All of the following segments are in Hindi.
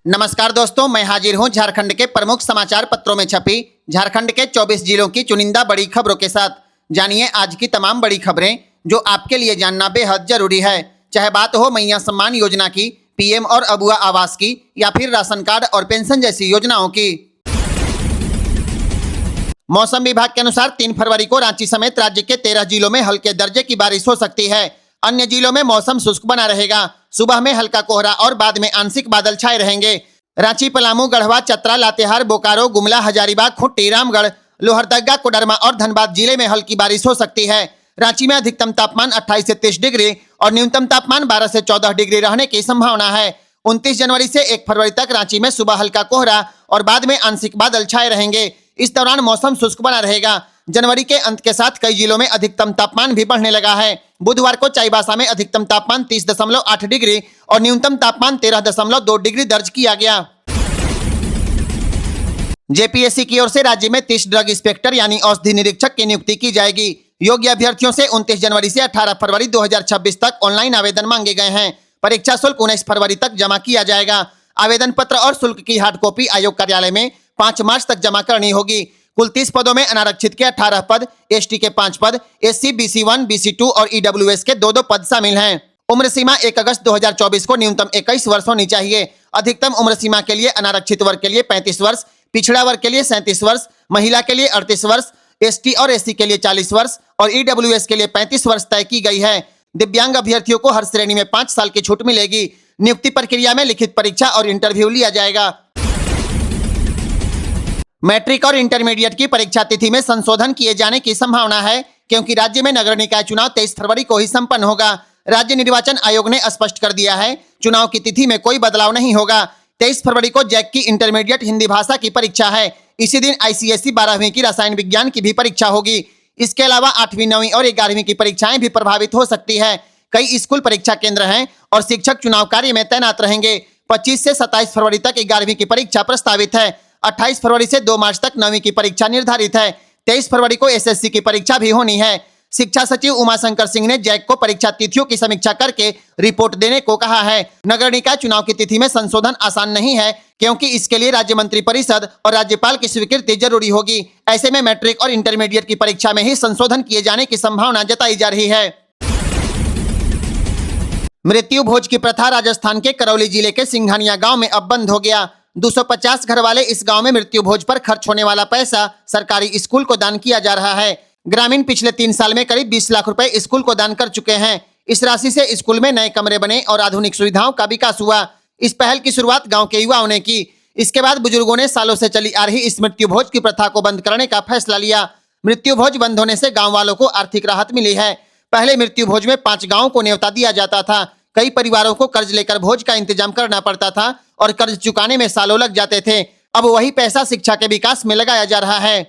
नमस्कार दोस्तों, मैं हाजिर हूं झारखंड के प्रमुख समाचार पत्रों में छपी झारखंड के 24 जिलों की चुनिंदा बड़ी खबरों के साथ। जानिए आज की तमाम बड़ी खबरें जो आपके लिए जानना बेहद जरूरी है। चाहे बात हो मैया सम्मान योजना की, पीएम और अबुआ आवास की, या फिर राशन कार्ड और पेंशन जैसी योजनाओं की। मौसम विभाग के अनुसार 3 फरवरी को रांची समेत राज्य के 13 जिलों में हल्के दर्जे की बारिश हो सकती है। अन्य जिलों में मौसम शुष्क बना रहेगा। सुबह में हल्का कोहरा और बाद में आंशिक बादल छाए रहेंगे। रांची, पलामू, गढ़वा, चतरा, लातेहार, बोकारो, गुमला, हजारीबाग, खूंटी, रामगढ़, लोहरदगा, कोडरमा और धनबाद जिले में हल्की बारिश हो सकती है। रांची में अधिकतम तापमान 28 से 30 डिग्री और न्यूनतम तापमान 12 से 14 डिग्री रहने की संभावना है। 29 जनवरी से 1 फरवरी तक रांची में सुबह हल्का कोहरा और बाद में आंशिक बादल छाए रहेंगे। इस दौरान मौसम शुष्क बना रहेगा। जनवरी के अंत के साथ कई जिलों में अधिकतम तापमान भी बढ़ने लगा है। बुधवार को चाईबासा में अधिकतम तापमान 30.8 डिग्री और न्यूनतम तापमान 13.2 डिग्री दर्ज किया गया। जेपीएससी की ओर से राज्य में 30 ड्रग इंस्पेक्टर यानी औषधि निरीक्षक की नियुक्ति की जाएगी। योग्य अभ्यर्थियों से 29 जनवरी से 18 फरवरी 2026 तक ऑनलाइन आवेदन मांगे गए हैं। परीक्षा शुल्क 19 फरवरी तक जमा किया जाएगा। आवेदन पत्र और शुल्क की हार्ड कॉपी आयोग कार्यालय में 5 मार्च तक जमा करनी होगी। कुल 30 पदों में अनारक्षित के 18 पद, एसटी के 5 पद, एससी, बीसी1, बीसी2 और ईडब्ल्यूएस के 2 पद शामिल हैं। उम्र सीमा 1 अगस्त 2024 को न्यूनतम 21 वर्ष होनी चाहिए। अधिकतम उम्र सीमा के लिए अनारक्षित वर्ग के लिए 35 वर्ष, पिछड़ा वर्ग के लिए 37 वर्ष, महिला के लिए 38 वर्ष, एसटी और एससी के लिए 40 वर्ष और ईडब्ल्यूएस के लिए 35 वर्ष तय की गई है। दिव्यांग अभ्यर्थियों को हर श्रेणी में 5 साल की छूट मिलेगी। नियुक्ति प्रक्रिया में लिखित परीक्षा और इंटरव्यू लिया जाएगा। मैट्रिक और इंटरमीडिएट की परीक्षा तिथि में संशोधन किए जाने की संभावना है, क्योंकि राज्य में नगर निकाय चुनाव 23 फरवरी को ही संपन्न होगा। राज्य निर्वाचन आयोग ने स्पष्ट कर दिया है, चुनाव की तिथि में कोई बदलाव नहीं होगा। 23 फरवरी को जैक की इंटरमीडिएट हिंदी भाषा की परीक्षा है। इसी दिन आईसीएसई 12वीं की रसायन विज्ञान की भी परीक्षा होगी। इसके अलावा 8वीं, 9वीं और 11वीं की परीक्षाएं भी प्रभावित हो सकती है। कई स्कूल परीक्षा केंद्र हैं और शिक्षक चुनाव कार्य में तैनात रहेंगे। 25 से 27 फरवरी तक 11वीं की परीक्षा प्रस्तावित है। 28 फरवरी से 2 मार्च तक 9वीं की परीक्षा निर्धारित है। 23 फरवरी को एसएससी की परीक्षा भी होनी है। शिक्षा सचिव उमाशंकर सिंह ने जैक को परीक्षा तिथियों की समीक्षा करके रिपोर्ट देने को कहा है। नगर निकाय चुनाव की तिथि में संशोधन आसान नहीं है, क्योंकि इसके लिए राज्य मंत्रिपरिषद और राज्यपाल की स्वीकृति जरूरी होगी। ऐसे में मैट्रिक और इंटरमीडिएट की परीक्षा में ही संशोधन किए जाने की संभावना जताई जा रही है। मृत्यु भोज की प्रथा राजस्थान के करौली जिले के सिंघानिया गांव में अब बंद हो गया। 250 घर वाले इस गांव में मृत्यु भोज पर खर्च होने वाला पैसा सरकारी स्कूल को दान किया जा रहा है। ग्रामीण पिछले 3 साल में करीब 20 लाख रुपए स्कूल को दान कर चुके हैं। इस राशि से स्कूल में नए कमरे बने और आधुनिक सुविधाओं का विकास हुआ। इस पहल की शुरुआत गांव के युवाओं ने की। इसके बाद बुजुर्गों ने सालों से चली आ रही इस मृत्यु भोज की प्रथा को बंद करने का फैसला लिया। मृत्यु भोज बंद होने से गाँव वालों को आर्थिक राहत मिली है। पहले मृत्यु भोज में 5 गाँवों को न्योता दिया जाता था। कई परिवारों को कर्ज लेकर भोज का इंतजाम करना पड़ता था और कर्ज चुकाने में सालों लग जाते थे। अब वही पैसा शिक्षा के विकास में लगाया जा रहा है।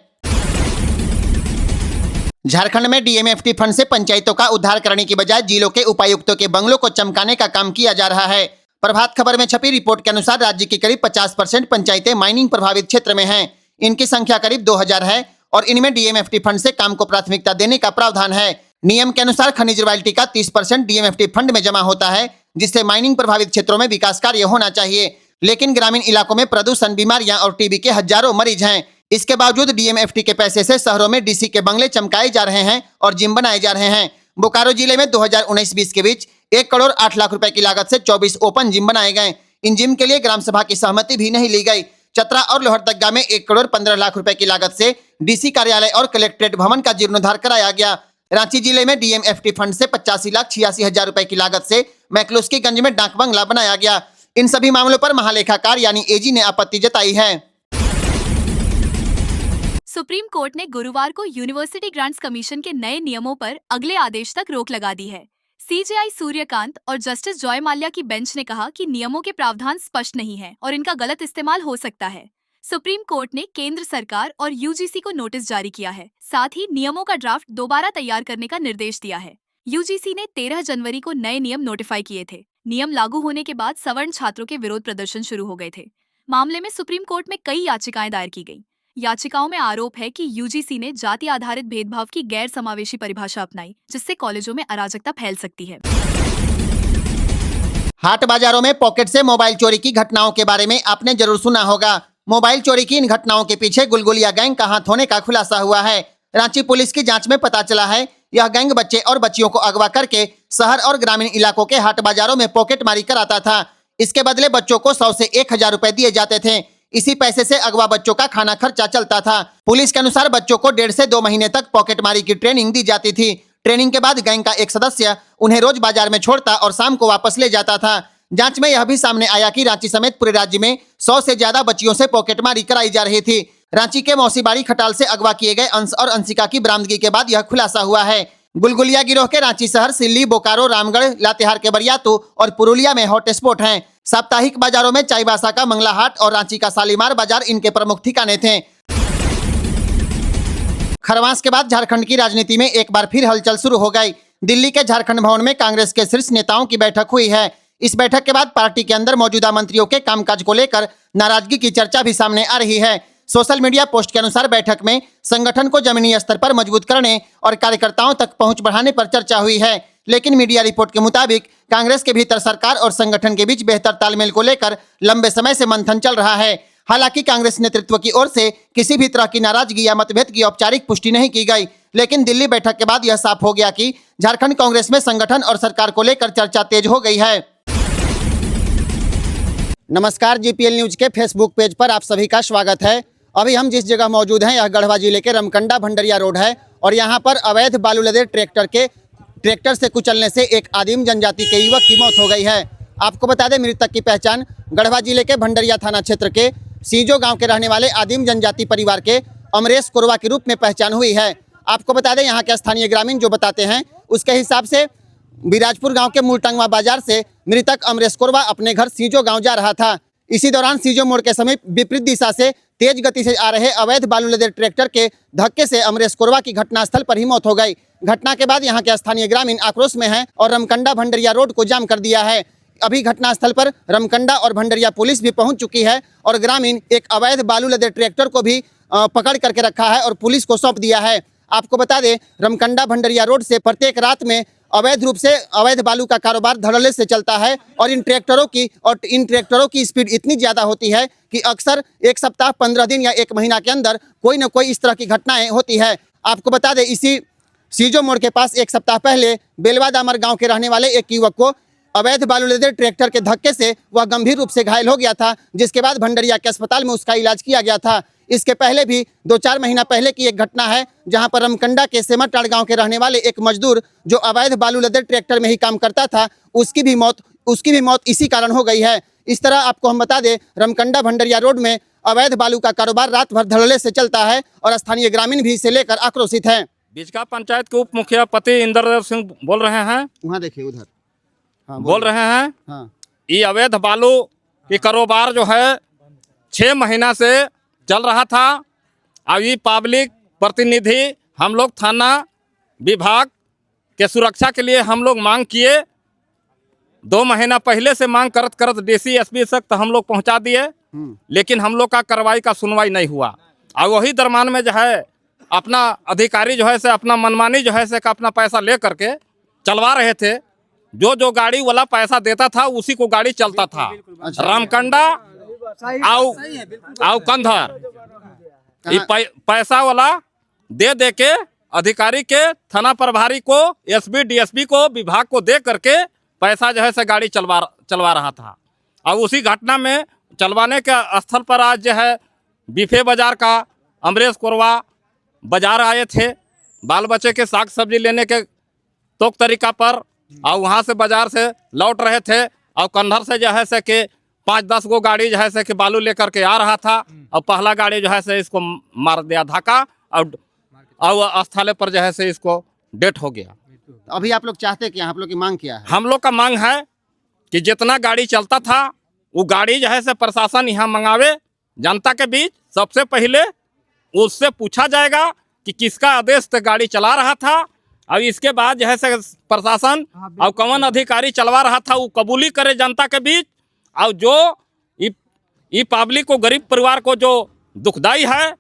झारखंड में डीएमएफटी फंड से पंचायतों का उद्धार करने की बजाय जिलों के उपायुक्तों के बंगलों को चमकाने का काम किया जा रहा है। प्रभात खबर में छपी रिपोर्ट के अनुसार राज्य की करीब 50% पंचायतें माइनिंग प्रभावित क्षेत्र में हैं। इनकी संख्या करीब 2000 है और इनमें डीएमएफटी फंड से काम को प्राथमिकता देने का प्रावधान है। नियम के अनुसार खनिज रॉयल्टी का 30% डीएमएफटी फंड में जमा होता है, जिससे माइनिंग प्रभावित क्षेत्रों में विकास कार्य होना चाहिए। लेकिन ग्रामीण इलाकों में प्रदूषण, बीमारियां और टीबी के हजारों मरीज हैं। इसके बावजूद डीएमएफटी के पैसे से शहरों में डीसी के बंगले चमकाए जा रहे हैं और जिम बनाए जा रहे हैं। बोकारो जिले में 2019-20 के बीच 1 करोड़ 8 लाख रुपए की लागत से 24 ओपन जिम बनाए गए। इन जिम के लिए ग्राम सभा की सहमति भी नहीं ली गई। चतरा और लोहरदगा में 1 करोड़ 15 लाख रुपए की लागत से डीसी कार्यालय और कलेक्ट्रेट भवन का जीर्णोद्धार कराया गया। रांची जिले में डीएमएफटी फंड से 85,86,000 रुपए की लागत से मैक्लुस्कीगंज में डाक बंगला बनाया गया। इन सभी मामलों पर महालेखाकार यानी एजी ने आपत्ति जताई है। सुप्रीम कोर्ट ने गुरुवार को यूनिवर्सिटी ग्रांट्स कमीशन के नए नियमों पर अगले आदेश तक रोक लगा दी है। सीजेआई सूर्यकांत और जस्टिस जॉय माल्या की बेंच ने कहा कि नियमों के प्रावधान स्पष्ट नहीं है और इनका गलत इस्तेमाल हो सकता है। सुप्रीम कोर्ट ने केंद्र सरकार और यूजीसी को नोटिस जारी किया है। साथ ही नियमों का ड्राफ्ट दोबारा तैयार करने का निर्देश दिया है। यूजीसी ने 13 जनवरी को नए नियम नोटिफाई किए थे। नियम लागू होने के बाद सवर्ण छात्रों के विरोध प्रदर्शन शुरू हो गए थे। मामले में सुप्रीम कोर्ट में कई याचिकाएं दायर की गईं। याचिकाओं में आरोप है कि यूजीसी ने जाति आधारित भेदभाव की गैर समावेशी परिभाषा अपनाई, जिससे कॉलेजों में अराजकता फैल सकती है। हाट बाजारों में पॉकेट से मोबाइल चोरी की घटनाओं के बारे में आपने जरूर सुना होगा। मोबाइल चोरी की इन घटनाओं के पीछे गुलगुलिया गैंग का हाथ होने का खुलासा हुआ है। रांची पुलिस की जांच में पता चला है, यह गैंग बच्चे और बच्चियों को अगवा करके शहर और ग्रामीण इलाकों के हाट बाजारों में पॉकेट मारी कराता था। इसके बदले बच्चों को 100 से 1000 रुपए दिए जाते थे। इसी पैसे से अगवा बच्चों का खाना खर्चा चलता था। पुलिस के अनुसार बच्चों को 1.5 से 2 महीने तक पॉकेट मारी की ट्रेनिंग दी जाती थी। ट्रेनिंग के बाद गैंग का एक सदस्य उन्हें रोज बाजार में छोड़ता और शाम को वापस ले जाता था। जांच में यह भी सामने आया कि रांची समेत पूरे राज्य में 100 से ज्यादा बच्चियों से पॉकेटमारी कराई जा रही थी। रांची के मौसीबाड़ी खटाल से अगवा किए गए अंश और अंशिका की बरामदगी के बाद यह खुलासा हुआ है। गुलगुलिया गिरोह के रांची शहर, सिल्ली, बोकारो, रामगढ़, लातेहार के बरियातू और पुरुलिया में हॉटस्पॉट हैं। साप्ताहिक बाजारों में चाईबासा का मंगला हाट और रांची का शालीमार बाजार इनके प्रमुख ठिकाने थे। खरवास के बाद झारखंड की राजनीति में एक बार फिर हलचल शुरू हो गई। दिल्ली के झारखंड भवन में कांग्रेस के शीर्ष नेताओं की बैठक हुई है। इस बैठक के बाद पार्टी के अंदर मौजूदा मंत्रियों के कामकाज को लेकर नाराजगी की चर्चा भी सामने आ रही है। सोशल मीडिया पोस्ट के अनुसार बैठक में संगठन को जमीनी स्तर पर मजबूत करने और कार्यकर्ताओं तक पहुंच बढ़ाने पर चर्चा हुई है। लेकिन मीडिया रिपोर्ट के मुताबिक कांग्रेस के भीतर सरकार और संगठन के बीच बेहतर तालमेल को लेकर लंबे समय से मंथन चल रहा है। हालांकि कांग्रेस नेतृत्व की ओर से किसी भी तरह की नाराजगी या मतभेद की औपचारिक पुष्टि नहीं की गई। लेकिन दिल्ली बैठक के बाद यह साफ हो गया कि झारखंड कांग्रेस में संगठन और सरकार को लेकर चर्चा तेज हो गई है। नमस्कार, जीपीएल न्यूज के फेसबुक पेज पर आप सभी का स्वागत है। अभी हम जिस जगह मौजूद हैं यह गढ़वा जिले के रमकंडा भंडरिया रोड है और यहाँ पर अवैध बालू लदे ट्रैक्टर से कुचलने से एक आदिम जनजाति के युवक की मौत हो गई है। आपको बता दें, मृतक की पहचान गढ़वा जिले के भंडरिया थाना क्षेत्र के सीजो गांव के रहने वाले आदिम जनजाति परिवार के अमरेश कोरवा के रूप में पहचान हुई है। आपको बता दें, यहाँ के स्थानीय ग्रामीण जो बताते हैं उसके हिसाब से बिराजपुर गांव के मूलटंगवा बाजार से मृतक अमरेश कोरवा अपने घर सीजो गांव जा रहा था। इसी दौरान सीजो मोड़ के समीप विपरीत दिशा से तेज गति से आ रहे अवैध बालू लदे ट्रैक्टर के धक्के से अमरेश कोरवा की घटनास्थल पर ही मौत हो गई। घटना के बाद यहाँ के स्थानीय ग्रामीण आक्रोश में हैं और रमकंडा भंडरिया रोड को जाम कर दिया है। अभी घटनास्थल पर रमकंडा और भंडरिया पुलिस भी पहुंच चुकी है और ग्रामीण एक अवैध बालू लदे ट्रैक्टर को भी पकड़ करके रखा है और पुलिस को सौंप दिया है। आपको बता दें, रमकंडा भंडरिया रोड से प्रत्येक रात में अवैध रूप से अवैध बालू का कारोबार धड़ल्ले से चलता है और इन ट्रैक्टरों की स्पीड इतनी ज़्यादा होती है कि अक्सर एक सप्ताह, 15 दिन या 1 महीना के अंदर कोई न कोई इस तरह की घटनाएं होती है। आपको बता दें, इसी सीजो मोड़ के पास एक सप्ताह पहले बेलवा दामर गाँव के रहने वाले एक युवक को अवैध बालू लदे ट्रैक्टर के धक्के से वह गंभीर रूप से घायल हो गया था, जिसके बाद भंडरिया के अस्पताल में उसका इलाज किया गया था। इसके पहले भी 2-4 महीना पहले की एक घटना है जहां पर रमकंडा के सेमटाड़ गांव के रहने वाले एक मजदूर जो अवैध बालू लदे ट्रैक्टर में ही काम करता था, उसकी भी मौत इसी कारण हो गई है। इस तरह आपको हम बता दें, रमकंडा भंडरिया रोड में अवैध बालू का कारोबार रात भर धड़ल्ले से चलता है और स्थानीय ग्रामीण भी इसे लेकर आक्रोशित हैं। बिचका पंचायत के उप मुखिया पति इंद्रदेव सिंह बोल रहे हैं। वहाँ देखिए, उधर बोल रहे हैं। हाँ। ये अवैध बालू की कारोबार जो है 6 महीना से चल रहा था। अब ये पब्लिक प्रतिनिधि हम लोग थाना विभाग के सुरक्षा के लिए हम लोग मांग किए। 2 महीना पहले से मांग करत डीसी एसपी तक हम लोग पहुंचा दिए, लेकिन हम लोग का कार्रवाई का सुनवाई नहीं हुआ। और वही दरम्यान में जो है अपना अधिकारी जो है से अपना मनमानी जो है से अपना पैसा ले करके चलवा रहे थे। जो गाड़ी वाला पैसा देता था उसी को गाड़ी चलता था। रामकंडा आओ कंधर पैसा वाला दे के अधिकारी के थाना प्रभारी को, एसपी डीएसपी को, विभाग को दे करके पैसा जो है से गाड़ी चलवा रहा था। और उसी घटना में चलवाने के स्थल पर आज जो है बीफे बाजार का अमरेश कोरवा बाजार आए थे बाल बच्चे के साग सब्जी लेने के तौर तरीका पर, और वहाँ से बाजार से लौट रहे थे और कंधर से जो है से कि 5-10 गो गाड़ी जो है से कि बालू लेकर के आ रहा था और पहला गाड़ी जो है से इसको मार दिया धक्का और स्थल पर जो है से इसको डेथ हो गया। अभी आप लोग चाहते कि आप लोग की मांग क्या है? हम लोग का मांग है कि जितना गाड़ी चलता था वो गाड़ी जो है से प्रशासन यहाँ मंगावे, जनता के बीच सबसे पहले उससे पूछा जाएगा कि किसका आदेश से गाड़ी चला रहा था, और इसके बाद जो है से प्रशासन और कौन अधिकारी चलवा रहा था वो कबूली करे जनता के बीच, और जो ये पब्लिक को, गरीब परिवार को जो दुखदाई है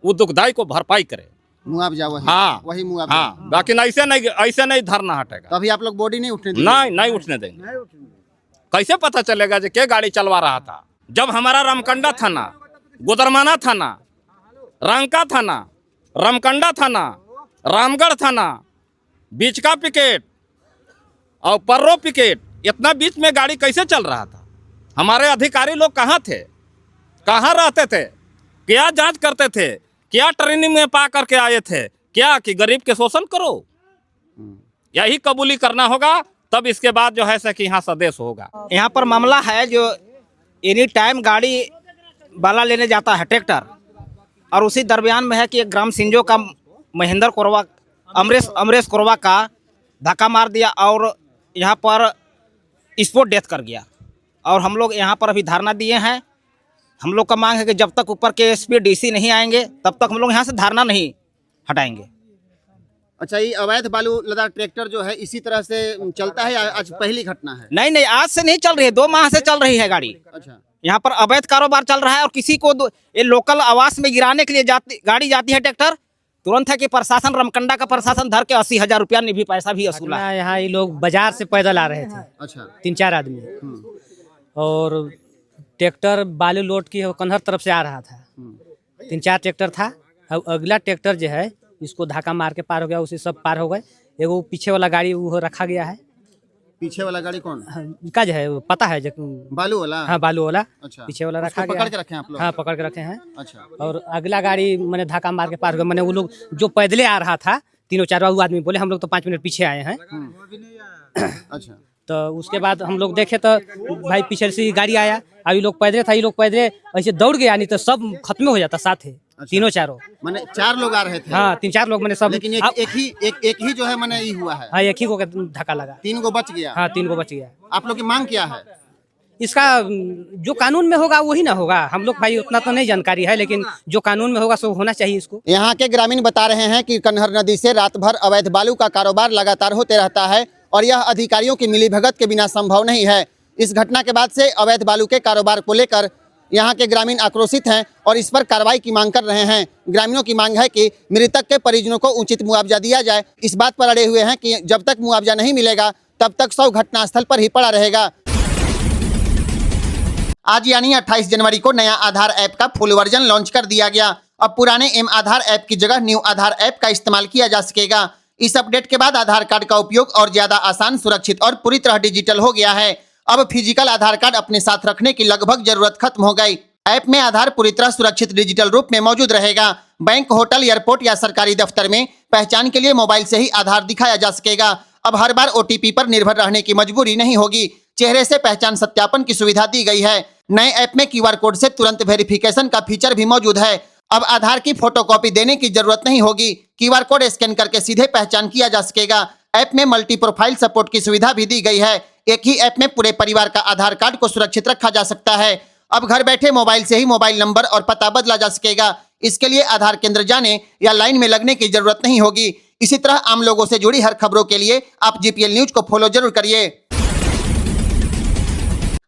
वो दुखदाई को भरपाई करे, मुआवजा वही। हाँ, वही मुआवजा। हाँ, बाकी ऐसे नहीं धरना हटेगा। तो अभी आप लोग बॉडी नहीं उठने देंगे? नहीं उठने देंगे। कैसे पता चलेगा जो क्या गाड़ी चलवा रहा था? जब हमारा रामकंडा थाना, गुदरमाना थाना, रंका थाना, रामकंडा थाना, रामगढ़ थाना, बीच का पिकेट और पर्रो पिकेट, इतना बीच में गाड़ी कैसे चल रहा था? हमारे अधिकारी लोग कहाँ थे, कहाँ रहते थे, क्या जांच करते थे, क्या ट्रेनिंग में पा करके आए थे? क्या कि गरीब के शोषण करो? यही कबूली करना होगा, तब इसके बाद जो है सो कि यहाँ संदेश होगा। यहाँ पर मामला है जो एनी टाइम गाड़ी बाला लेने जाता है ट्रैक्टर, और उसी दरमियान में है कि एक ग्राम सिंजो का महेंद्र कोरवा, अमरेश कोरवा का धक्का मार दिया और यहाँ पर स्पॉट डेथ कर गया। और हम लोग यहाँ पर अभी धरना दिए हैं। हम लोग का मांग है कि जब तक ऊपर के एसपी डीसी नहीं आएंगे तब तक हम लोग यहाँ से धरना नहीं हटाएंगे। अच्छा, ये अवैध बालू लदा ट्रैक्टर जो है इसी तरह से चलता है या आज पहली घटना है? नहीं, आज से नहीं चल रही है, 2 माह से चल रही है गाड़ी। अच्छा, यहाँ पर अवैध कारोबार चल रहा है और किसी को ये लोकल आवास में गिराने के लिए गाड़ी जाती है ट्रैक्टर, तुरंत है कि प्रशासन, रामकंडा का प्रशासन धर के 80,000 रुपया ने भी पैसा भी वसूला है। यहाँ ये लोग बाजार से पैदल आ रहे थे। अच्छा, 3-4 आदमी, और ट्रैक्टर बालू लोड की कन्हर तरफ से आ रहा था। 3-4 ट्रैक्टर था, अब अगला ट्रैक्टर जो है इसको धक्का मार के पार हो गया, उसी सब पार हो गए। एगो पीछे वाला गाड़ी वो रखा गया है। पीछे वाला गाड़ी कौन का जो है वो पता है जो बालू वाला? हाँ, बालू वाला। अच्छा, पीछे वाला उसको रखा गया पकड़ के रखे हैं आप लोग? हाँ, पकड़ के रखे हैं। अच्छा, और अगला गाड़ी मैंने धक्का मार के पार हो गया। मैंने वो लोग जो पैदले आ रहा था 3-4 आदमी बोले, हम लोग तो 5 मिनट पीछे आए हैं। अच्छा, तो उसके बाद हम लोग देखे तो भाई पीछे से गाड़ी आया, अभी लोग पैदले था, ये लोग पैदले ऐसे दौड़ गया, नहीं तो सब खत्म हो जाता साथ है। तीनों चारों मैंने 4 लोग आ रहे थे। हाँ, 3-4 लोग मैंने सब, लेकिन एक ही जो है मैंने ये हुआ है। हाँ, एक ही को धक्का लगा। 3 को बच गया। हाँ, 3 को बच गया। आप लोग की मांग क्या है? इसका जो कानून में होगा वही ना होगा। हम लोग भाई उतना तो नहीं जानकारी है, लेकिन जो कानून में होगा सो होना चाहिए इसको। यहाँ के ग्रामीण बता रहे हैं कि कन्हर नदी से रात भर अवैध बालू का कारोबार लगातार होते रहता है और यह अधिकारियों की मिलीभगत के बिना संभव नहीं है। इस घटना के बाद से अवैध बालू के कारोबार को लेकर यहाँ के ग्रामीण आक्रोशित हैं और इस पर कार्रवाई की मांग कर रहे हैं। ग्रामीणों की मांग है कि मृतक के परिजनों को उचित मुआवजा दिया जाए। इस बात पर अड़े हुए हैं कि जब तक मुआवजा नहीं मिलेगा तब तक शव घटनास्थल पर ही पड़ा रहेगा। आज यानी 28 जनवरी को नया आधार ऐप का फुल वर्जन लॉन्च कर दिया गया। अब पुराने एम आधार ऐप की जगह न्यू आधार ऐप का इस्तेमाल किया जा सकेगा। इस अपडेट के बाद आधार कार्ड का उपयोग और ज्यादा आसान, सुरक्षित और पूरी तरह डिजिटल हो गया है। अब फिजिकल आधार कार्ड अपने साथ रखने की लगभग जरूरत खत्म हो गई। ऐप में आधार पूरी तरह सुरक्षित डिजिटल रूप में मौजूद रहेगा। बैंक, होटल, एयरपोर्ट या सरकारी दफ्तर में पहचान के लिए मोबाइल से ही आधार दिखाया जा सकेगा। अब हर बार OTP पर निर्भर रहने की मजबूरी नहीं होगी। चेहरे से पहचान सत्यापन की सुविधा दी गई है। नए ऐप में QR कोड से तुरंत वेरिफिकेशन का फीचर भी मौजूद है। अब आधार की फोटोकॉपी देने की जरूरत नहीं होगी। QR कोड स्कैन करके सीधे पहचान किया जा सकेगा। ऐप में मल्टी प्रोफाइल सपोर्ट की सुविधा भी दी गई है। एक ही ऐप में पूरे परिवार का आधार कार्ड को सुरक्षित रखा जा सकता है। अब घर बैठे मोबाइल से ही मोबाइल नंबर और पता बदला जा सकेगा। इसके लिए आधार केंद्र जाने या लाइन में लगने की जरूरत नहीं होगी। इसी तरह आम लोगों से जुड़ी हर खबरों के लिए आप GPL न्यूज को फॉलो जरूर करिए।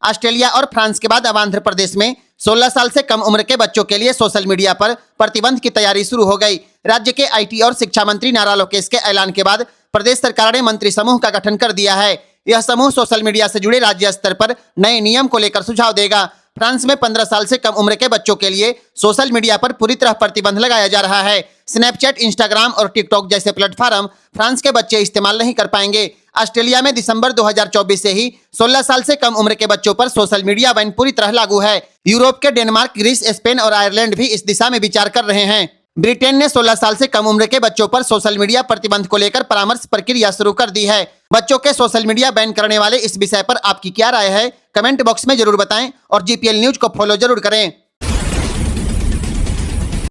ऑस्ट्रेलिया और फ्रांस के बाद अब आंध्र प्रदेश में 16 साल से कम उम्र के बच्चों के लिए सोशल मीडिया पर प्रतिबंध की तैयारी शुरू हो गई। राज्य के IT और शिक्षा मंत्री नारा लोकेश के ऐलान के बाद प्रदेश सरकार ने मंत्री समूह का गठन कर दिया है। यह समूह सोशल मीडिया से जुड़े राज्य स्तर पर नए नियम को लेकर सुझाव देगा। फ्रांस में 15 साल से कम उम्र के बच्चों के लिए सोशल मीडिया पर पूरी तरह प्रतिबंध लगाया जा रहा है। स्नैपचैट, इंस्टाग्राम और टिकटॉक जैसे प्लेटफॉर्म फ्रांस के बच्चे इस्तेमाल नहीं कर पाएंगे। ऑस्ट्रेलिया में दिसंबर 2024 से ही 16 साल से कम उम्र के बच्चों पर सोशल मीडिया बैन पूरी तरह लागू है। यूरोप के डेनमार्क, ग्रीस, स्पेन और आयरलैंड भी इस दिशा में विचार कर रहे हैं। ब्रिटेन ने 16 साल से कम उम्र के बच्चों पर सोशल मीडिया प्रतिबंध को लेकर परामर्श प्रक्रिया शुरू कर दी है। बच्चों के सोशल मीडिया बैन करने वाले इस विषय पर आपकी क्या राय है, कमेंट बॉक्स में जरूर बताएं और GPL न्यूज को फॉलो जरूर करें।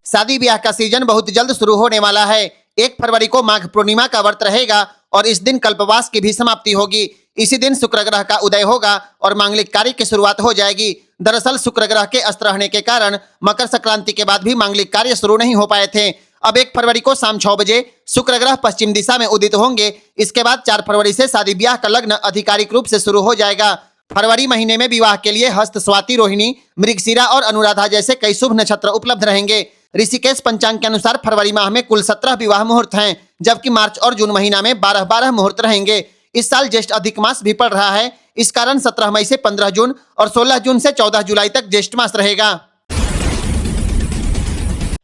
शादी ब्याह का सीजन बहुत जल्द शुरू होने वाला है। 1 फरवरी को माघ पूर्णिमा का व्रत रहेगा और इस दिन कल्पवास की भी समाप्ति होगी। इसी दिन शुक्र ग्रह का उदय होगा और मांगलिक कार्य की शुरुआत हो जाएगी। दरअसल शुक्र ग्रह के अस्त रहने के कारण मकर संक्रांति के बाद भी मांगलिक कार्य शुरू नहीं हो पाए थे। अब 1 फरवरी को शाम 6 बजे शुक्र ग्रह पश्चिम दिशा में उदित होंगे। इसके बाद 4 फरवरी से शादी ब्याह का लग्न आधिकारिक रूप से शुरू हो जाएगा। फरवरी महीने में विवाह के लिए हस्त, स्वाति, रोहिणी, मृगशिरा और अनुराधा जैसे कई शुभ नक्षत्र उपलब्ध रहेंगे। ऋषिकेश पंचांग के अनुसार फरवरी माह में कुल 17 विवाह मुहूर्त हैं, जबकि मार्च और जून महीना में 12-12 मुहूर्त रहेंगे। इस साल ज्येष्ठ अधिक मास भी पड़ रहा है। इस कारण 17 मई से 15 जून और 16 जून से 14 जुलाई तक ज्येष्ठ मास रहेगा।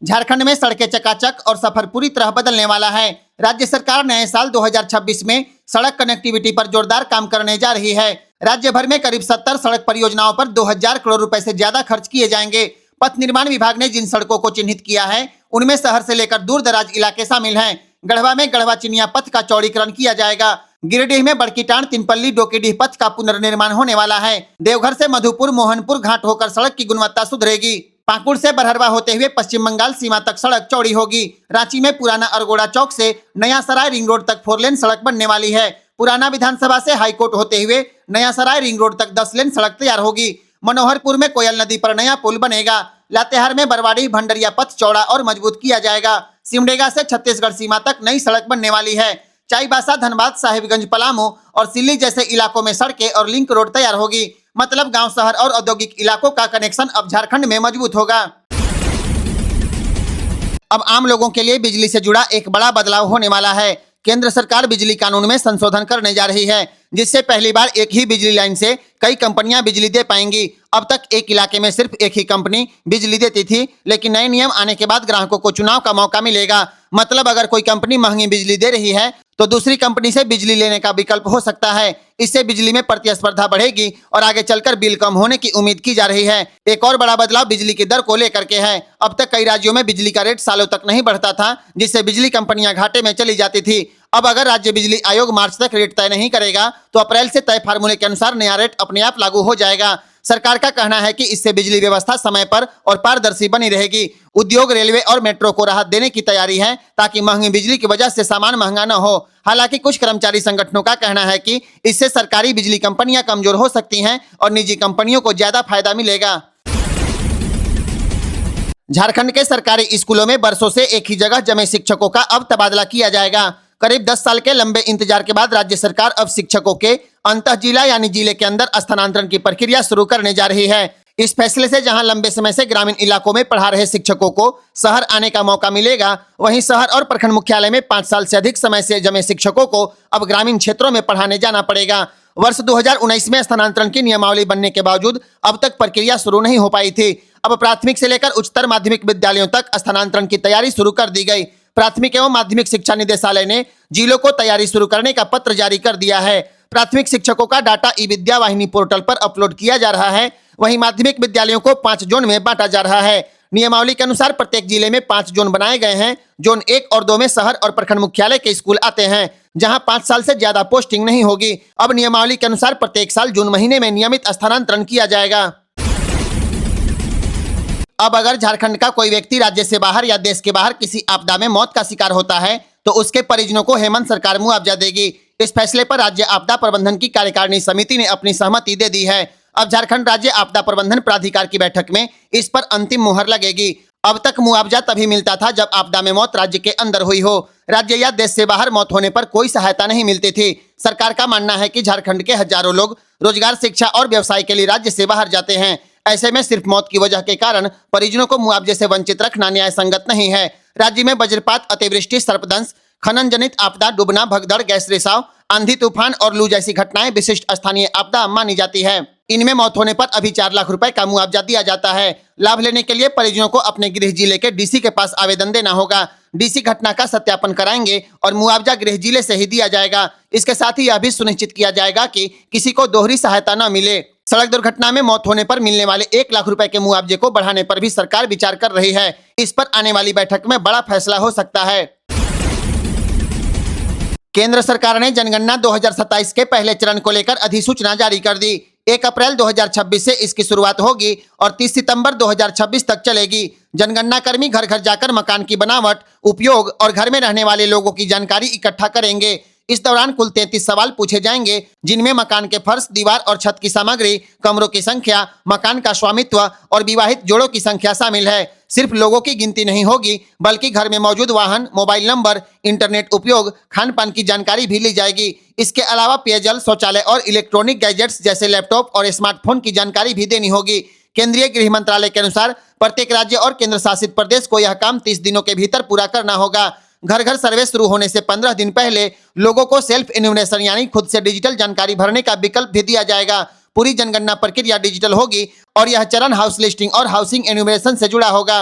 झारखंड में सड़कें चकाचक और सफर पूरी तरह बदलने वाला है। राज्य सरकार नए साल 2026 में सड़क कनेक्टिविटी पर जोरदार काम करने जा रही है। राज्य भर में करीब 70 सड़क परियोजनाओं पर 2000 करोड़ रुपए से ज्यादा खर्च किए जाएंगे। पथ निर्माण विभाग ने जिन सड़कों को चिन्हित किया है उनमें शहर से लेकर दूर दराज इलाके शामिल हैं। गढ़वा में गढ़वा चिनिया पथ का चौड़ीकरण किया जाएगा। गिरिडीह में बड़कीटांड तिनपल्ली डोकीडीह पथ का पुनर्निर्माण होने वाला है। देवघर से मधुपुर मोहनपुर घाट होकर सड़क की गुणवत्ता सुधरेगी। पाकुड़ से बरहरवा होते हुए पश्चिम बंगाल सीमा तक सड़क चौड़ी होगी। रांची में पुराना अरगोड़ा चौक से नया सराय रिंग रोड तक 4 लेन सड़क बनने वाली है। पुराना विधानसभा से हाईकोर्ट होते हुए नया सराय रिंग रोड तक 10 लेन सड़क तैयार होगी। मनोहरपुर में कोयल नदी पर नया पुल बनेगा। लातेहार में बरवाड़ी भंडरिया पथ चौड़ा और मजबूत किया जाएगा। सिमडेगा से छत्तीसगढ़ सीमा तक नई सड़क बनने वाली है। चाईबासा धनबाद साहिबगंज पलामू और सिल्ली जैसे इलाकों में सड़कें और लिंक रोड तैयार होगी। मतलब गांव शहर और औद्योगिक इलाकों का कनेक्शन अब झारखंड में मजबूत होगा। अब आम लोगों के लिए बिजली से जुड़ा एक बड़ा बदलाव होने वाला है। केंद्र सरकार बिजली कानून में संशोधन करने जा रही है, जिससे पहली बार एक ही बिजली लाइन से कई कंपनियां बिजली दे पाएंगी। अब तक एक इलाके में सिर्फ एक ही कंपनी बिजली देती थी, लेकिन नए नियम आने के बाद ग्राहकों को चुनाव का मौका मिलेगा। मतलब अगर कोई कंपनी महंगी बिजली दे रही है तो दूसरी कंपनी से बिजली लेने का विकल्प हो सकता है। इससे बिजली में प्रतिस्पर्धा बढ़ेगी और आगे चलकर बिल कम होने की उम्मीद की जा रही है। एक और बड़ा बदलाव बिजली की दर को लेकर के है। अब तक कई राज्यों में बिजली का रेट सालों तक नहीं बढ़ता था, जिससे बिजली कंपनियां घाटे में चली जाती थी। अब अगर राज्य बिजली आयोग मार्च तक रेट तय नहीं करेगा तो अप्रैल से तय फार्मूले के अनुसार नया रेट अपने आप लागू हो जाएगा। सरकार का कहना है कि इससे बिजली व्यवस्था समय पर और पारदर्शी बनी रहेगी। उद्योग, रेलवे और मेट्रो को राहत देने की तैयारी है ताकि महंगी बिजली की वजह से सामान महंगा न हो। हालांकि कुछ कर्मचारी संगठनों का कहना है कि इससे सरकारी बिजली कंपनियां कमजोर हो सकती हैं और निजी कंपनियों को ज्यादा फायदा मिलेगा। झारखंड के सरकारी स्कूलों में बरसों से एक ही जगह जमे शिक्षकों का अब तबादला किया जाएगा। करीब 10 साल के लंबे इंतजार के बाद राज्य सरकार अब शिक्षकों के अंतः जिला यानी जिले के अंदर स्थानांतरण की प्रक्रिया शुरू करने जा रही है। इस फैसले से जहां लंबे समय से ग्रामीण इलाकों में पढ़ा रहे शिक्षकों को शहर आने का मौका मिलेगा, वहीं शहर और प्रखंड मुख्यालय में 5 साल से अधिक समय से जमे शिक्षकों को अब ग्रामीण क्षेत्रों में पढ़ाने जाना पड़ेगा। वर्ष 2019 में स्थानांतरण की नियमावली बनने के बावजूद अब तक प्रक्रिया शुरू नहीं हो पाई थी। अब प्राथमिक से लेकर उच्चतर माध्यमिक विद्यालयों तक स्थानांतरण की तैयारी शुरू कर दी गई। प्राथमिक एवं माध्यमिक शिक्षा निदेशालय ने जिलों को तैयारी शुरू करने का पत्र जारी कर दिया है। प्राथमिक शिक्षकों का डाटा ई विद्या वाहिनी पोर्टल पर अपलोड किया जा रहा है। वहीं माध्यमिक विद्यालयों को 5 जोन में बांटा जा रहा है। नियमावली के अनुसार प्रत्येक जिले में 5 जोन बनाए गए हैं। जोन 1 और 2 में शहर और प्रखंड मुख्यालय के स्कूल आते हैं, जहां 5 साल से ज्यादा पोस्टिंग नहीं होगी। अब नियमावली के अनुसार प्रत्येक साल जून महीने में नियमित स्थानांतरण किया जाएगा। अब अगर झारखंड का कोई व्यक्ति राज्य से बाहर या देश के बाहर किसी आपदा में मौत का शिकार होता है तो उसके परिजनों को हेमंत सरकार मुआवजा देगी। इस फैसले पर राज्य आपदा प्रबंधन की कार्यकारिणी समिति ने अपनी सहमति दे दी है। अब झारखंड राज्य आपदा प्रबंधन प्राधिकार की बैठक में इस पर अंतिम मुहर लगेगी। अब तक मुआवजा तभी मिलता था जब आपदा में मौत राज्य के अंदर हुई हो। राज्य या देश से बाहर मौत होने पर कोई सहायता नहीं मिलती थी। सरकार का मानना है कि झारखंड के हजारों लोग रोजगार, शिक्षा और व्यवसाय के लिए राज्य से बाहर जाते हैं। ऐसे में सिर्फ मौत की वजह के कारण परिजनों को मुआवजे से वंचित रखना न्याय संगत नहीं है। राज्य में वज्रपात, अतिवृष्टि, सर्पदंश, खनन जनित आपदा, डूबना, भगदड़, गैस रिसाव, आंधी तूफान और लू जैसी घटनाएं विशिष्ट स्थानीय आपदा मानी जाती है। इनमें मौत होने पर अभी 4 लाख रुपए का मुआवजा दिया जाता है। लाभ लेने के लिए परिजनों को अपने गृह जिले के डीसी के पास आवेदन देना होगा। डीसी घटना का सत्यापन कराएंगे और मुआवजा गृह जिले से ही दिया जाएगा। इसके साथ ही यह भी सुनिश्चित किया जाएगा कि किसी को दोहरी सहायता न मिले। सड़क दुर्घटना में मौत होने पर मिलने वाले 1 लाख रुपए के मुआवजे को बढ़ाने पर भी सरकार विचार कर रही है। इस पर आने वाली बैठक में बड़ा फैसला हो सकता है। केंद्र सरकार ने जनगणना 2027 के पहले चरण को लेकर अधिसूचना जारी कर दी। 1 अप्रैल 2026 से इसकी शुरुआत होगी और 30 सितंबर 2026 तक चलेगी। जनगणना कर्मी घर घर जाकर मकान की बनावट, उपयोग और घर में रहने वाले लोगों की जानकारी इकट्ठा करेंगे। इस दौरान कुल 33 सवाल पूछे जाएंगे, जिनमें मकान के फर्श, दीवार और छत की सामग्री, कमरों की संख्या, मकान का स्वामित्व और विवाहित जोड़ों की संख्या शामिल है। सिर्फ लोगों की गिनती नहीं होगी, बल्कि घर में मौजूद वाहन, मोबाइल नंबर, इंटरनेट उपयोग, खान पान की जानकारी भी ली जाएगी। इसके अलावा पेयजल, शौचालय और इलेक्ट्रॉनिक गैजेट्स जैसे लैपटॉप और स्मार्टफोन की जानकारी भी देनी होगी। केंद्रीय गृह मंत्रालय के अनुसार प्रत्येक राज्य और केंद्र शासित प्रदेश को यह काम 30 दिनों के भीतर पूरा करना होगा। घर घर सर्वे शुरू होने से 15 दिन पहले लोगों को सेल्फ इन्यूमरेशन यानी खुद से डिजिटल जानकारी भरने का विकल्प भी दिया जाएगा। पूरी जनगणना प्रक्रिया डिजिटल होगी और यह चरण हाउस लिस्टिंग और हाउसिंग इन्यूमरेशन से जुड़ा होगा।